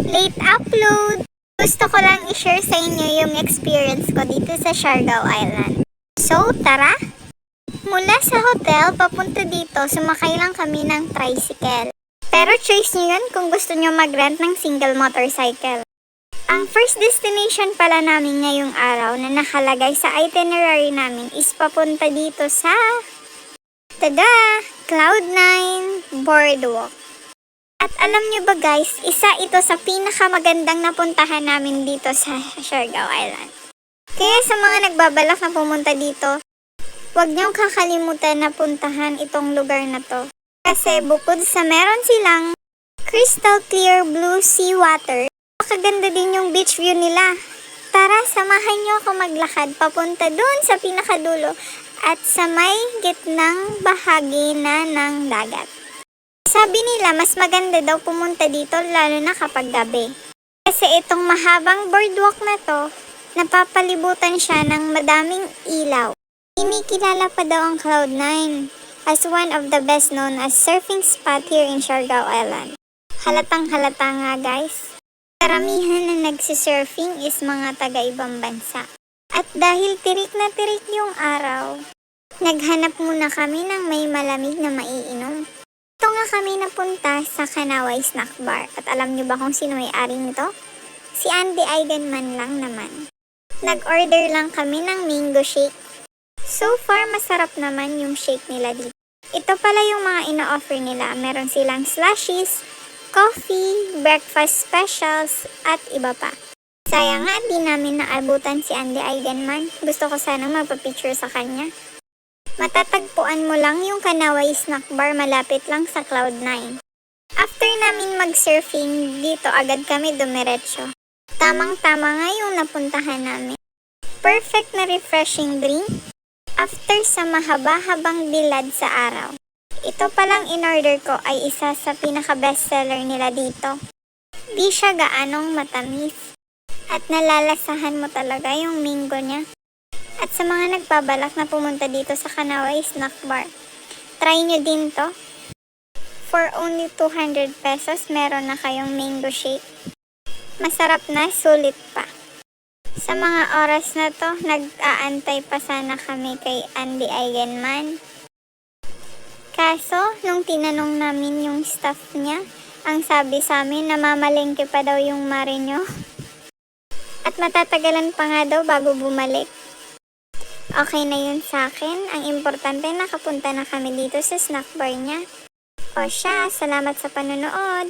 Late upload! Gusto ko lang i-share sa inyo yung experience ko dito sa Siargao Island. So, tara! Mula sa hotel, papunta dito, sumakay lang kami ng tricycle. Pero choice nyo yun kung gusto nyo mag-rent ng single motorcycle. Ang first destination pala namin ngayong araw na nakalagay sa itinerary namin is papunta dito sa tada! Cloud9 Boardwalk. At alam nyo ba guys, isa ito sa pinakamagandang napuntahan namin dito sa Siargao Island. Kaya sa mga nagbabalak na pumunta dito, huwag niyong kakalimutan na puntahan itong lugar na to. Kasi bukod sa meron silang crystal clear blue sea water, makaganda din yung beach view nila. Tara, samahan niyo ako maglakad papunta doon sa pinakadulo at sa may gitnang bahagi na ng dagat. Sabi nila mas maganda daw pumunta dito lalo na kapag gabi. Kasi itong mahabang boardwalk na to, napapalibutan siya ng madaming ilaw. Kinikilala pa daw ang Cloud9 as one of the best known as surfing spot here in Siargao Island. Halatang halata nga guys. Karamihan na nagsisurfing is mga taga-ibang bansa. At dahil tirik na tirik yung araw, naghanap muna kami ng may malamig na maiinom. Ito nga kami napunta sa Kanaway Snack Bar. At alam nyo ba kung sino may-ari nito? Si Andy Eigenman lang naman. Nag-order lang kami ng mango shake. So far, masarap naman yung shake nila dito. Ito pala yung mga ina-offer nila. Meron silang slushies, coffee, breakfast specials, at iba pa. Sayang nga, di namin naabutan si Andy Eigenman. Gusto ko sanang magpa-picture sa kanya. Matatagpuan mo lang yung Kanaway Snack Bar malapit lang sa Cloud9. After namin mag-surfing, dito agad kami dumiretso. Tamang-tama nga yung napuntahan namin. Perfect na refreshing drink after sa mahaba-habang bilad sa araw. Ito palang in-order ko ay isa sa pinaka-bestseller nila dito. Di siya gaanong matamis at nalalasahan mo talaga yung mango niya. At sa mga nagbabalak na pumunta dito sa Kanaway Snack Bar, try nyo din to. For only 200 pesos, meron na kayong mango shake. Masarap na, sulit pa. Sa mga oras na to, nag-aantay pa sana kami kay Andy Eigenman. Kaso, nung tinanong namin yung staff niya, ang sabi sa amin, namamalengke pa daw yung mare nyo. At matatagalan pa nga daw bago bumalik. Okay na yun sa akin. Ang importante, nakapunta na kami dito sa snack bar niya. O siya, salamat sa panonood.